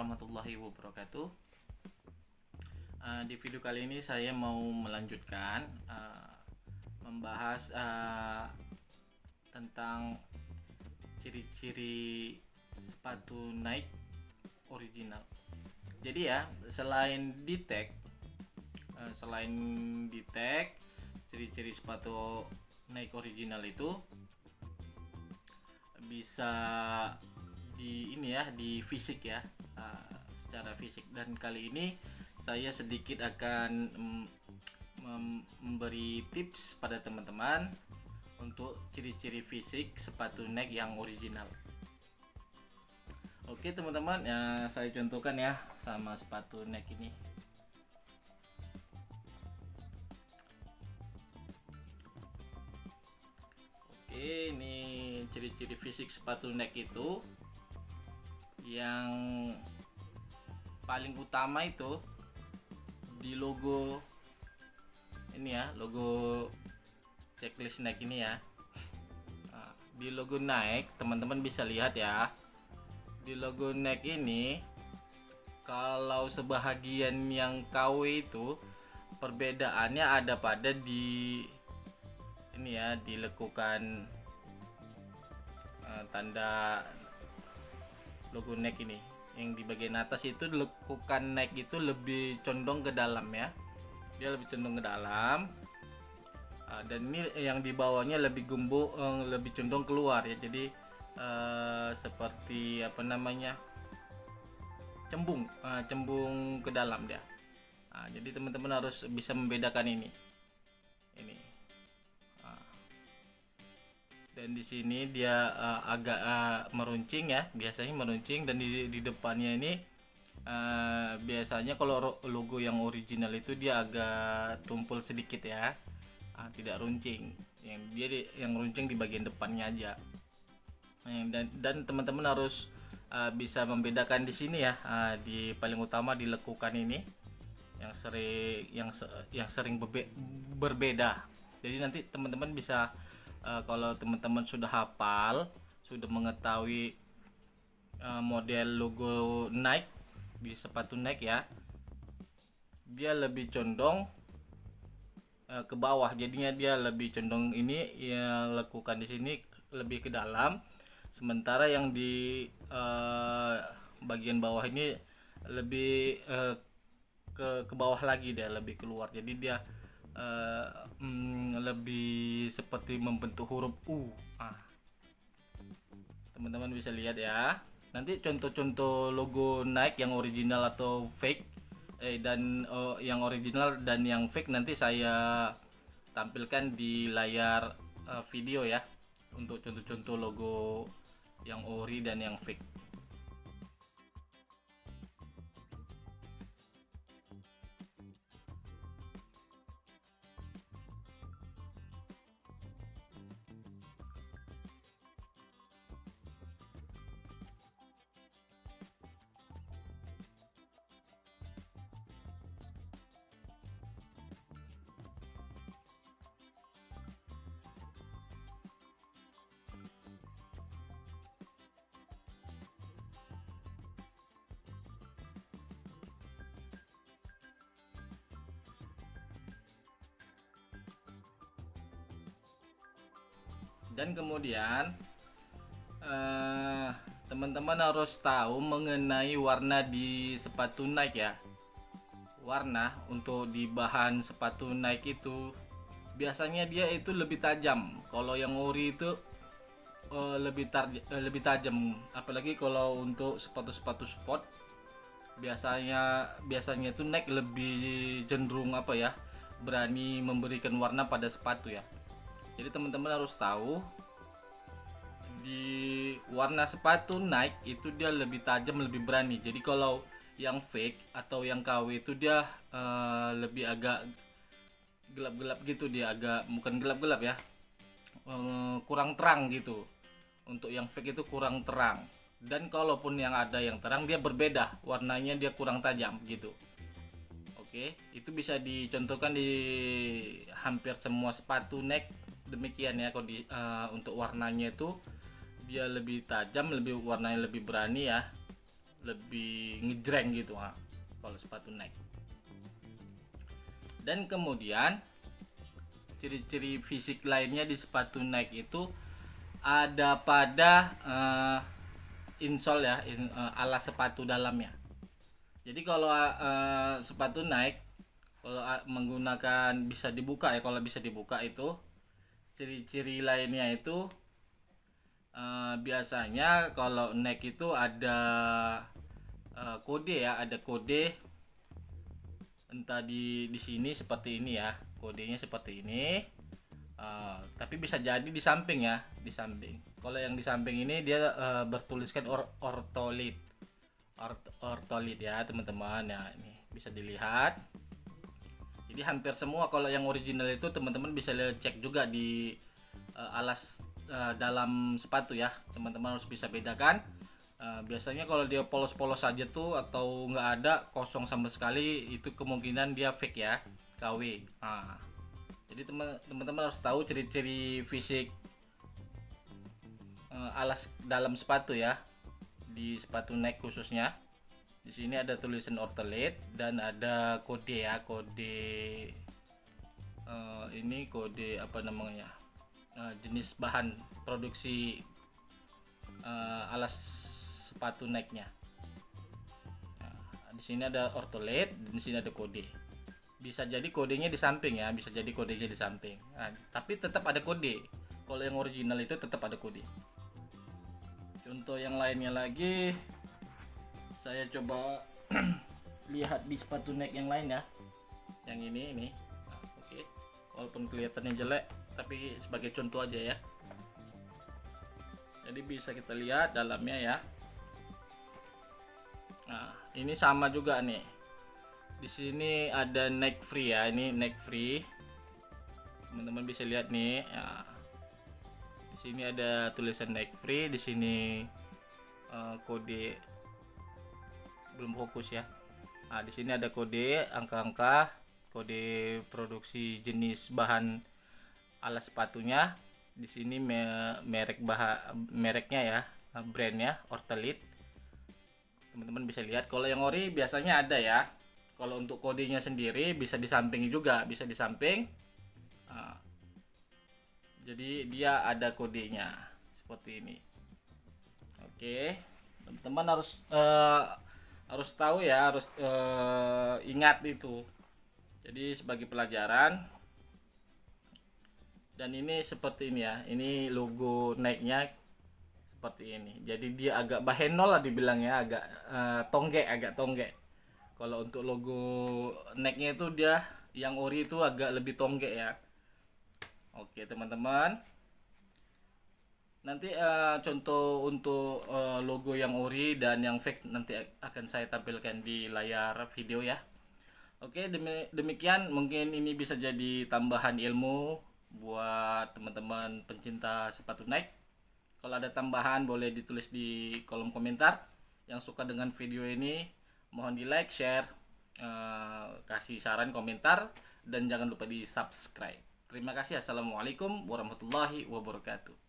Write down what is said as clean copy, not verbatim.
warahmatullahi wabarakatuh. Di video kali ini saya mau melanjutkan membahas tentang ciri-ciri sepatu Nike original. Jadi ya, selain di tag, ciri-ciri sepatu Nike original itu bisa di fisik ya, secara fisik. Dan kali ini saya sedikit akan memberi tips pada teman-teman untuk ciri-ciri fisik sepatu Nike yang original. Oke teman-teman, saya contohkan ya sama sepatu Nike ini. Oke, ini ciri-ciri fisik sepatu Nike itu. Yang paling utama itu di logo ini ya, logo checklist Nike ini ya. Nah, di logo Nike teman-teman bisa lihat ya, di logo Nike ini kalau sebahagian yang KW itu perbedaannya ada pada di ini ya, dilekukan tanda logo Nike ini. Yang di bagian atas itu lekukan Nike itu lebih condong ke dalam ya, dia lebih condong ke dalam. Dan ini yang di bawahnya lebih gembok, lebih condong keluar ya. Jadi seperti cembung ke dalam dia. Jadi teman-teman harus bisa membedakan ini. Dan di sini dia agak meruncing ya, biasanya meruncing. Dan di depannya ini biasanya kalau logo yang original itu dia agak tumpul sedikit ya, tidak runcing. Yang runcing di bagian depannya aja. Dan teman-teman harus bisa membedakan di sini ya, di paling utama dilekukan ini yang sering berbeda. Jadi nanti teman-teman bisa kalau teman-teman sudah hafal, sudah mengetahui model logo Nike di sepatu Nike ya, dia lebih condong ke bawah. Jadinya dia lebih condong ini ya, lekukan di sini lebih ke dalam, sementara yang di bagian bawah ini lebih ke bawah lagi, dia lebih keluar. Jadi dia lebih seperti membentuk huruf U. Teman-teman bisa lihat ya. Nanti contoh-contoh logo Nike yang original atau fake, dan yang original dan yang fake nanti saya tampilkan di layar video ya, untuk contoh-contoh logo yang ori dan yang fake. Dan kemudian teman-teman harus tahu mengenai warna di sepatu Nike ya. Warna untuk di bahan sepatu Nike itu biasanya dia itu lebih tajam. Kalau yang ori itu lebih tajam. Apalagi kalau untuk sepatu-sepatu sport, biasanya itu Nike lebih cenderung berani memberikan warna pada sepatu ya. Jadi teman-teman harus tahu di warna sepatu Nike itu dia lebih tajam, lebih berani. Jadi kalau yang fake atau yang KW itu dia lebih agak gelap-gelap gitu, dia agak bukan gelap-gelap ya, kurang terang gitu. Untuk yang fake itu kurang terang. Dan kalaupun yang ada yang terang, dia berbeda warnanya, dia kurang tajam gitu. Oke, itu bisa dicontohkan di hampir semua sepatu Nike demikian ya. Kalau untuk warnanya itu dia lebih tajam, warnanya lebih berani ya, lebih ngejreng gitu kalau sepatu Nike. Dan kemudian ciri-ciri fisik lainnya di sepatu Nike itu ada pada insole ya, alas sepatu dalamnya. Jadi kalau sepatu Nike kalau menggunakan bisa dibuka ya, kalau bisa dibuka itu ciri-ciri lainnya itu biasanya kalau Nike itu ada kode ya, ada kode entah di sini seperti ini ya, kodenya seperti ini. Tapi bisa jadi di samping ya, di samping. Kalau yang di samping ini dia bertuliskan ortolid ya teman-teman ya, ini bisa dilihat. Jadi hampir semua kalau yang original itu teman-teman bisa cek juga di alas dalam sepatu ya, teman-teman harus bisa bedakan. Biasanya kalau dia polos-polos saja tuh atau nggak ada, kosong sama sekali, itu kemungkinan dia fake ya, KW. Jadi teman-teman harus tahu ciri-ciri fisik alas dalam sepatu ya, di sepatu Nike khususnya. Di sini ada tulisan ortolid dan ada kode ya, kode ini kode apa namanya, jenis bahan produksi alas sepatu Nike-nya. Di sini ada ortolid dan di sini ada kode. Bisa jadi kodenya di samping ya, bisa jadi kodenya di samping. Tapi tetap ada kode. Kalau yang original itu tetap ada kode. Contoh yang lainnya lagi, saya coba lihat di sepatu Nike yang lain ya. Yang ini. Oke. Walaupun kelihatannya jelek, tapi sebagai contoh aja ya. Jadi bisa kita lihat dalamnya ya. Nah, ini sama juga nih. Di sini ada Nike Free ya, ini Nike Free. Teman-teman bisa lihat nih. Ya. Di sini ada tulisan Nike Free, di sini kode belum fokus ya. Di sini ada kode angka-angka, kode produksi jenis bahan alas sepatunya. Di sini mereknya ya, brandnya Ortolid. Teman-teman bisa lihat. Kalau yang ori biasanya ada ya. Kalau untuk kodenya sendiri bisa di samping juga, bisa di samping. Jadi dia ada kodenya seperti ini. Oke, teman-teman harus tahu ya, harus ingat itu. Jadi sebagai pelajaran. Dan ini seperti ini ya, ini logo Nike-nya seperti ini. Jadi dia agak bahenol lah dibilangnya, agak tonggek. Kalau untuk logo Nike-nya itu dia yang ori itu agak lebih tonggek ya. Oke teman-teman. Nanti contoh untuk logo yang ori dan yang fake nanti akan saya tampilkan di layar video ya. Oke, demikian mungkin ini bisa jadi tambahan ilmu buat teman-teman pencinta sepatu Nike. Kalau ada tambahan boleh ditulis di kolom komentar. Yang suka dengan video ini mohon di like, share, kasih saran, komentar, dan jangan lupa di subscribe. Terima kasih. Assalamualaikum warahmatullahi wabarakatuh.